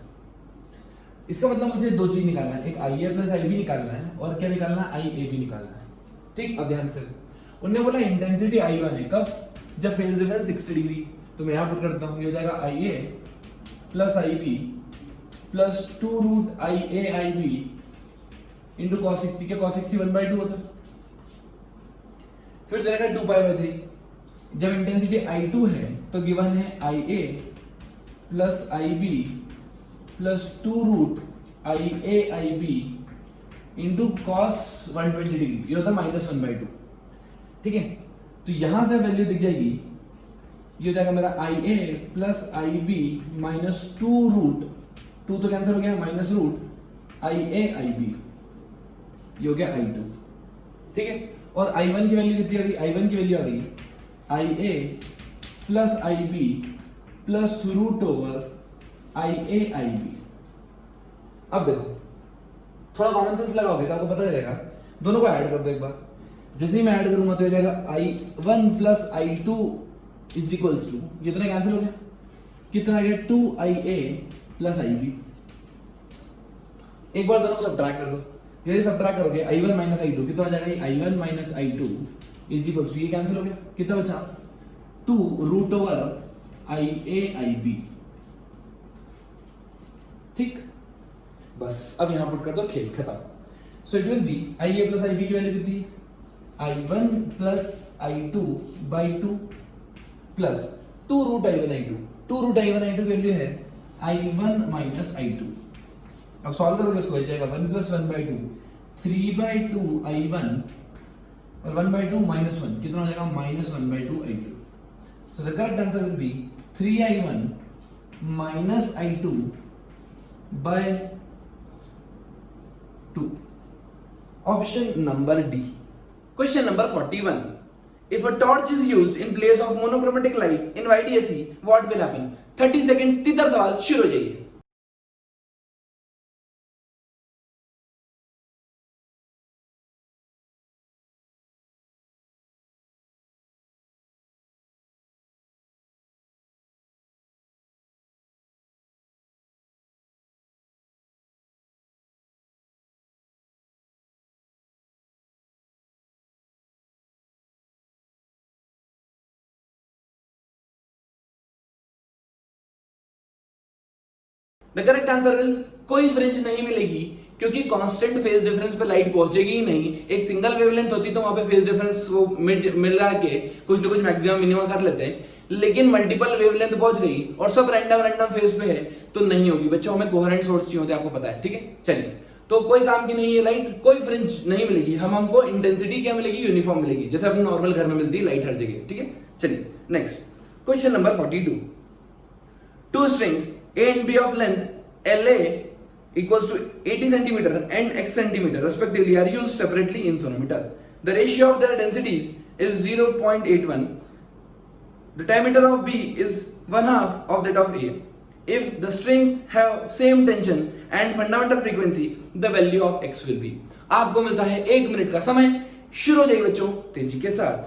इसका मतलब मुझे दो चीज निकालना है, एक आई ए प्लस आई बी निकालना है और क्या निकालना है, आई ए बी निकालना है, ठीक। अब ध्यान से उन्होंने बोला इंटेंसिटी आई वन है, कब, जब फेज डिफरेंस 60 डिग्री। तो मैं यहां पुट करता हूं, ये हो जाएगा I A plus I B plus 2√IA/IB into cos 60 के cos 60 1/2 होता है। फिर जाएगा 2π/3। जब इंटेंसिटी I2 है तो गिवन है IA plus IB plus 2√IA/IB into cos 120 degree, ये होता है -1/2, ठीक है। तो यहां से वैल्यू दिख जाएगी, ये हो जाएगा मेरा IA प्लस IB माइनस 2 तो कैंसिल हो गया, माइनस √IA/IB, ये हो गया I2, ठीक है। और I1 की वैल्यू कितनी आ गई, I1 की वैल्यू आ गई IA plus IB plus √IA/IB। अब देखो थोड़ा कॉमन सेंस लगाओगे तो आपको पता चलेगा, दोनों को ऐड कर दो एक बार। जैसे ही मैं ऐड करूंगा तो हो जाएगा I1 plus I2 is equals to, ये तो कैंसिल हो गया, कितना आ गया 2IA प्लस IB। एक बार दोनों को सब्ट्रैक्ट कर दो, जैसे सब्ट्रैक्ट करोगे I1 माइनस I2 कितना आ जाएगा, I1 minus I2 is equals to, ये कैंसिल हो गया, कितना बचा 2√IA/IB, ठीक। बस अब यहां पुट कर दो, खेल खत्म। So it will be IA plus IB की वैल्यू कितनी है, I1 plus I2 by 2 plus 2√I1/I2, 2√I1/I2 की वैल्यू है I1 माइनस I2। अब सॉल्व करोगे इसको, हो जाएगा 1 प्लस 1/2 3/2 I1 और 1/2 -1, कितना हो जाएगा -1/2 I2। So the correct answer will be 3I1 minus I2 by 2, option number D. Question number 41, if a torch is used in place of monochromatic light in YDAC what will happen। 30 seconds, तीसरा सवाल शुरू हो जाइए। द करेक्ट आंसर इज कोई फ्रिंज नहीं मिलेगी, क्योंकि कांस्टेंट फेज डिफरेंस पे लाइट पहुंचेगी ही नहीं। एक सिंगल वेवलेंथ होती तो वहां पे फेज डिफरेंस को मिला के कुछ ना कुछ मैक्सिमम मिनिमम कर लेते हैं, लेकिन मल्टीपल वेवलेंथ पहुंच गई और सब रैंडम फेज पे है तो नहीं होगी। बच्चों हमें कोहेरेंट सोर्स चाहिए होते हैं, आपको पता है, ठीक है। चलिए तो कोई काम की नहीं है लाइट, कोई फ्रिंज नहीं मिलेगी, हमको इंटेंसिटी क्या मिलेगी, यूनिफॉर्म मिलेगी, जैसे अपने नॉर्मल घर में मिलती है लाइट हर जगह, ठीक है। चलिए next question number 42, two strings A and B of length LA equals to 80 centimeter and x centimeter respectively are used separately in sonometer. The ratio of their densities is 0.81. The diameter of B is 1/2 of that of A. If the strings have same tension and fundamental frequency, the value of x will be। आपको मिलता है 1 मिनट का समय, शुरू हो जाइए बच्चों तेजी के साथ।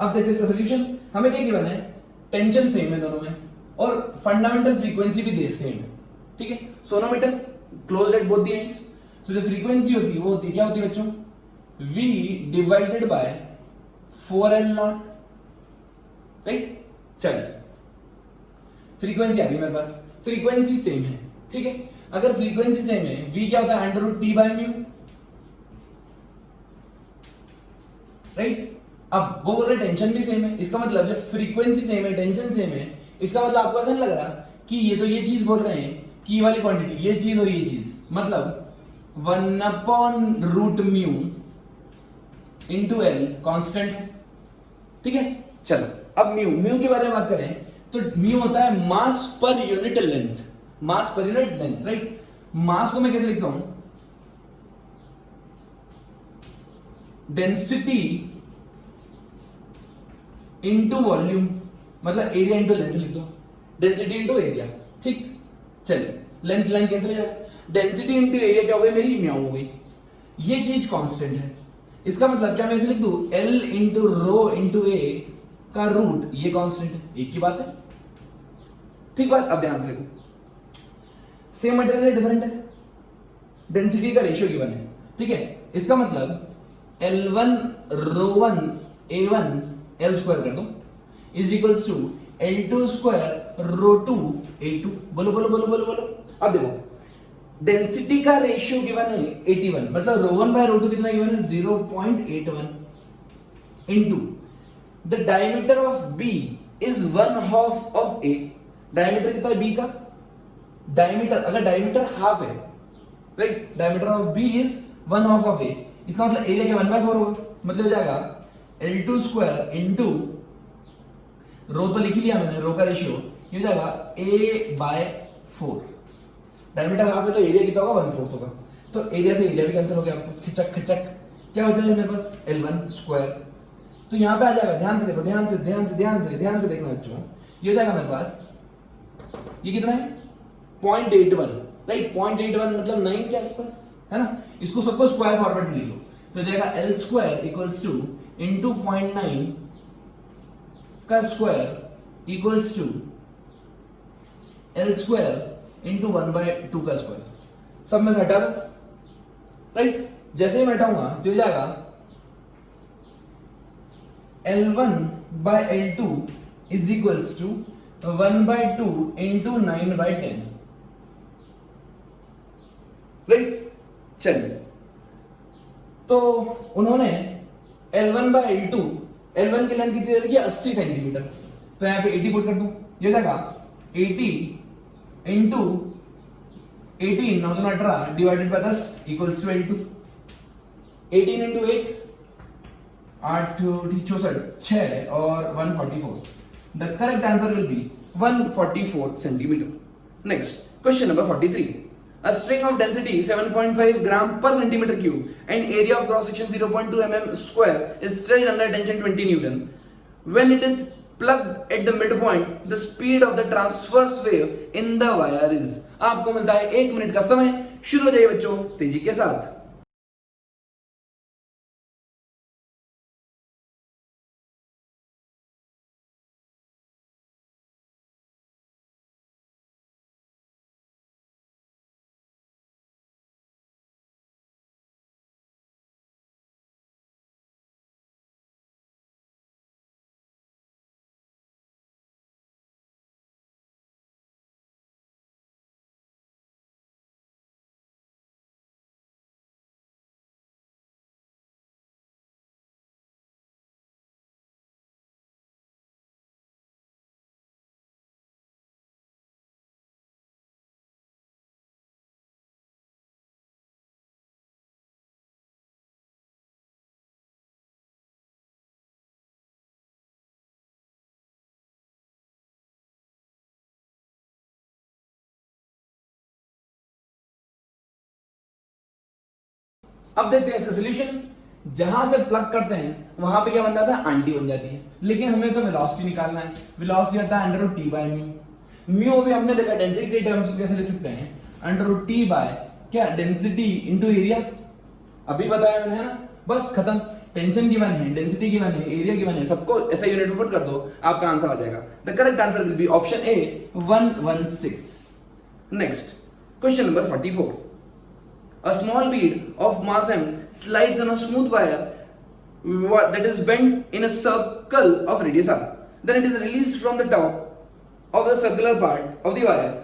अब देखते हैं इसका सोल्यूशन। हमें क्या गिवन है, टेंशन सेम है दोनों में और फंडामेंटल फ्रीक्वेंसी भी सेम है, ठीक है। Sonometer closed at both the ends, so जो फ्रीक्वेंसी होती है वो होती है, क्या होती है बच्चों, V divided by 4L0, right. चलिए फ्रीक्वेंसी आ गई मेरे पास, फ्रीक्वेंसी सेम है, ठीक है। अगर फ्रीक्वेंसी सेम है, V क्या होता है, under root T by mu, right. अब वो बोल रहे टेंशन भी सेम है, इसका मतलब जब फ्रीक्वेंसी सेम है, टेंशन सेम है, इसका मतलब आपको ऐसा नहीं लग रहा कि ये तो ये चीज बोल रहे हैं कि ये वाली क्वांटिटी, ये चीज और ये चीज, मतलब 1/√μ इंटू एल कांस्टेंट है, ठीक है। चलो अब म्यू के बारे में बात करें तो म्यू होता है मास पर यूनिट लेंथ, मास पर यूनिट लेंथ, राइट। मास को मैं कैसे लिखता हूं, डेंसिटी इंटू वॉल्यूम, मतलब एरिया इंटू लेंथ लिख दो, डेंसिटी इंटू एरिया, ठीक। चलिए लेंथ लेंथ कैंसिल हो जाएगा, डेंसिटी इंटू एरिया क्या हो गई मेरी, म्यू हो गई। ये चीज कांस्टेंट है, इसका मतलब क्या मैं ऐसे लिख दूं, L इंटू रो इंटू ए का रूट, ये कांस्टेंट है, एक ही बात है, ठीक बात। अब ध्यान से देखो, सेम मटेरियल है, डिफरेंट है, डेंसिटी का रेशियो गिवन है, ठीक है। इसका मतलब L1 रो1 A1 L स्क्वायर कर दो is equals to L2 square रो2 A2, बोलो बोलो बोलो बोलो बोलो। अब देखो डेंसिटी का रेशियो गिवन है 81, मतलब रो1 बाय रो2 कितना गिवन है, 0.81 into the diameter of B is 1/2 of A। Diameter कितना है B का, डायमीटर अगर डायमीटर हाफ है, right, diameter of B is 1/2 of A, इसका मतलब एरिया क्या 1/4 होगा, मतलब हो जाएगा L2 स्क्वायर इंटू रो तो लिख लिया मैंने, रो का रेशियो ये हो जाएगा A/4। डायमीटर हाफ है तो एरिया कितना होगा, 1/4 होगा, तो एरिया से एरिया भी कैंसिल हो गया, खिचक खिचक क्या हो जाएगा मेरे पास, L1 स्क्वायर। तो यहां पे आ जाएगा, ध्यान से देखो, ध्यान से ध्यान से ध्यान से ध्यान से देखना बच्चों, ये हो जाएगा मेरे पास, ये कितना है 0.81, राइट। 0.81 मतलब 9 के आसपास है ना। इसको सबको स्क्वायर फॉर्मेट में लिख लो, तो हो जाएगा L square equals to into 0.9 का square equals to L square into 1/2 का स्क्वायर, सब में से हटा दो, राइट। जैसे ही मैं हटाऊंगा तो हो जाएगा L1 by L2 is equals to 1/2 into 9/10, right. चलिए तो उन्होंने L1 बाय L2, L1 की लेंथ कितनी रखी है 80 सेंटीमीटर, तो यहां पे 80 पुट कर दूं, ये हो जाएगा 80 into 18 918 divided by 10 equals to L2। 18 into 8 8 64 6 और 144, the correct answer will be 144 centimetre. Next question number 43, a string of density 7.5 gram per centimeter cube and area of cross section 0.2 mm square is stretched under tension 20 Newton. When it is plugged at the midpoint, the speed of the transverse wave in the wire is। आपको मिलता है 1 मिनट का समय, शुरू हो जाइए बच्चों तेजी के साथ। अब देखते हैं इसका सोल्यूशन। जहां से प्लग करते हैं वहां पे क्या बन जाता है, आंटी बन जाती है, लेकिन हमें तो वेलोसिटी निकालना है। वेलोसिटी आता है under root T by mu. Mu भी हमने देखा डेंसिटी के टर्म्स में कैसे लिख सकते हैं, अंडर रूट टी बाय क्या, डेंसिटी इंटू एरिया, अभी बताया मैंने है ना, बस खत्म। टेंशन गिवन है, डेंसिटी गिवन है, एरिया गिवन है, सबको ऐसा यूनिट में पुट कर दो, आपका आंसर आ जाएगा। The correct answer will be option A 116। Next question number 44। A small bead of mass m slides on a smooth wire that is bent in a circle of radius r. Then it is released from the top of the circular part of the wire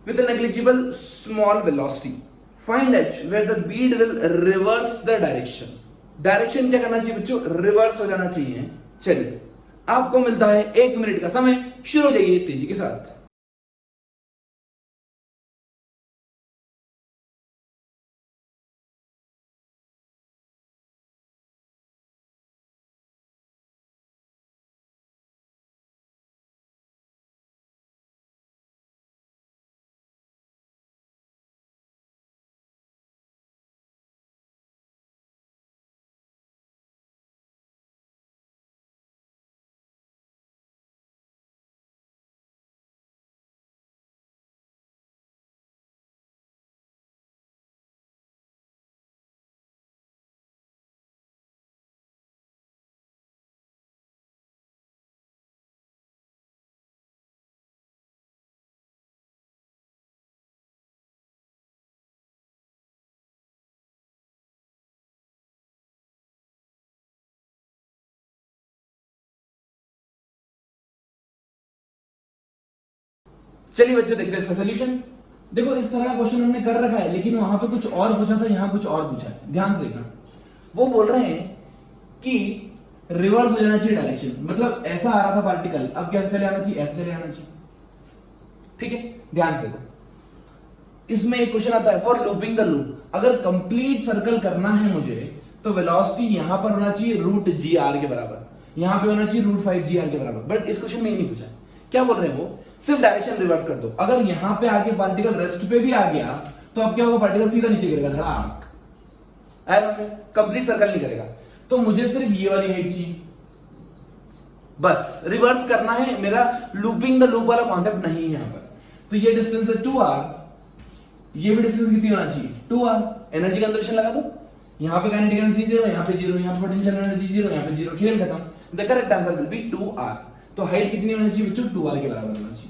with a negligible small velocity. Find h where the bead will reverse the direction. Direction क्या करना चाहिए बच्चों? रिवर्स हो जाना चाहिए। चलिए आपको मिलता है 1 मिनट का समय, शुरू हो जाइए तेजी के साथ। चलिए बच्चों देखते हैं इसका सोल्यूशन। देखो इस तरह का क्वेश्चन हमने कर रखा है, लेकिन वहां पे कुछ और पूछा था, यहां कुछ और पूछा है। ध्यान से देखना, वो बोल रहे हैं कि रिवर्स हो जाना चाहिए डायरेक्शन, मतलब ऐसा आ रहा था पार्टिकल, अब कैसे चले आना चाहिए? ऐसे चले आना चाहिए। ठीक है, ध्यान से देखो। इसमें एक क्वेश्चन आता है फॉर लूपिंग द लूप, अगर कंप्लीट सर्कल करना है मुझे तो वेलोसिटी यहां पर होना चाहिए रूट जी आर के बराबर, यहां पे होना चाहिए रूट 5 जी आर के बराबर। बट इस क्वेश्चन में ये नहीं पूछा है। क्या बोल रहे हैं वो? सिर्फ डायरेक्शन रिवर्स कर दो। अगर यहां पे आके पार्टिकल रेस्ट पे भी आ गया तो अब क्या होगा? पार्टिकल सीधा नीचे गिरेगा, धड़ाक, कंप्लीट सर्कल नहीं करेगा। तो मुझे सिर्फ ये वाली हाइट चाहिए, बस रिवर्स करना है। मेरा लूपिंग द लूप वाला कॉन्सेप्ट नहीं है यहां पर। तो ये डिस्टेंस है 2r, ये भी डिस्टेंस कितनी होना चाहिए? 2r। एनर्जी का कंजर्वेशन लगा दो, यहां पे काइनेटिक एनर्जी 0, यहां पे 0, यहां पे पोटेंशियल एनर्जी 0, यहां पे 0, खेल खत्म। The correct answer will B 2r। तो हाइट कितनी होनी चाहिए बच्चों? 2r के बराबर होना चाहिए।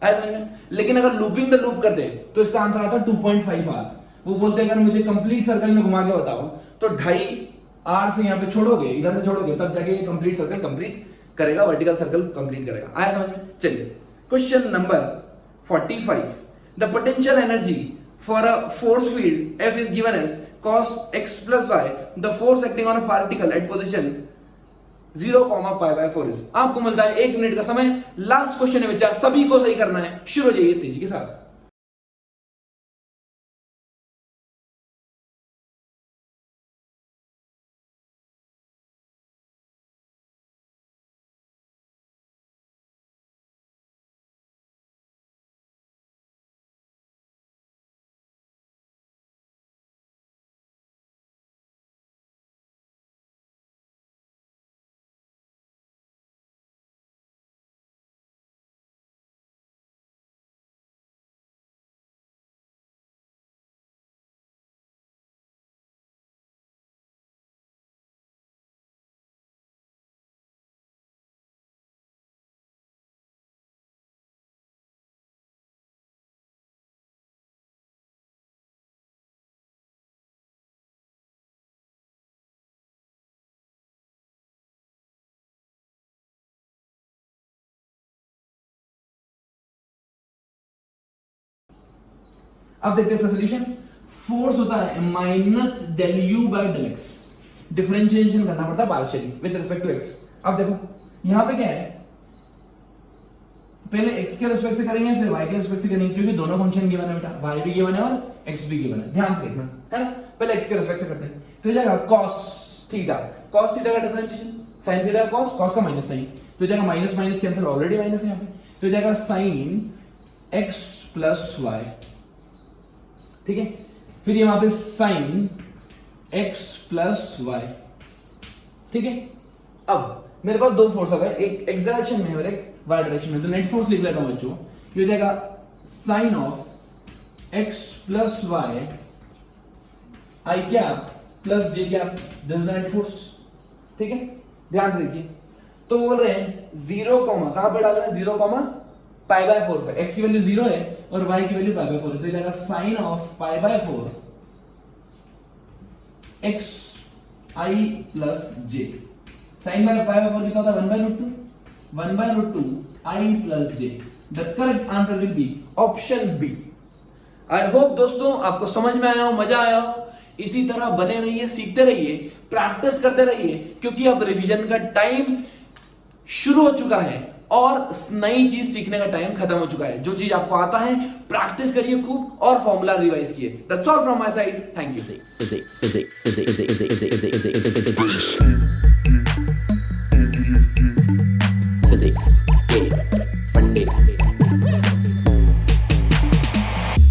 ऐसा समझ में? लेकिन अगर लूपिंग द लूप करते तो इसका आंसर आता 2.5r। वो बोलते हैं अगर मुझे कंप्लीट सर्कल में घुमा के बताओ तो 2.5r से यहां पे छोड़ोगे, इधर से छोड़ोगे, तब जाके ये कंप्लीट सर्कल कंप्लीट करेगा, वर्टिकल सर्कल कंप्लीट करेगा। आया समझ में? चलिए question number 45। The potential energy for a force field F is given as cos x plus y, the force acting on a particle at position 0, π/4 is। आपको मिलता है 1 मिनट का समय। लास्ट क्वेश्चन है बच्चा, सभी को सही करना है, शुरू हो जाइए तेजी के साथ। अब देखते हैं इसका सॉल्यूशन। फोर्स होता है minus del U by del X, differentiation करना पड़ता है partially with respect to X. अब देखो यहां पे क्या है, पहले x के रिस्पेक्ट से करेंगे फिर y के रिस्पेक्ट से करेंगे, क्योंकि दोनों फंक्शन गिवन है बेटा, y भी गिवन है और x भी गिवन है। ध्यान से देखना है ना, पहले x के रिस्पेक्ट से करते हैं। तो जाएगा cos थीटा, cos थीटा का डिफरेंशिएशन, sin थीटा का cos, cos का माइनस साइन, तो जाएगा minus minus cancel, already minus है यहां पे, तो जाएगा sin x प्लस y। ठीक है, फिर ये वहां पे sin x प्लस y। ठीक है, अब मेरे पास दो फोर्स आ गए, एक x डायरेक्शन में और एक y डायरेक्शन में, तो नेट फोर्स लिख लेता हूं बच्चों। ये हो जाएगा sin of x plus y i cap plus j क्या, दिस नेट फोर्स। ठीक है, ध्यान से देखिए। तो बोल रहे हैं 0, कहां पे डाल रहे हैं, 0, π/4 पे। x की वैल्यू 0 है और y की वैल्यू π/4 है, तो ये जाएगा sine of π/4 x i plus j। Sine π/4 कितना होता है, 1/√2, 1/√2 i plus j। The correct answer will be option B. I hope दोस्तों आपको समझ में आया हो, मजा आया हो। इसी तरह बने रहिए, सीखते रहिए, प्रैक्टिस करते रहिए, क्योंकि अब रिवीजन का टाइम शुरू हो चुका है और नई चीज सीखने का टाइम खत्म हो चुका है। जो चीज आपको आता है प्रैक्टिस करिए खूब और फॉर्मूला रिवाइज किए। That's all from my side, thank you.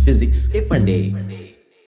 Physics के फंडे।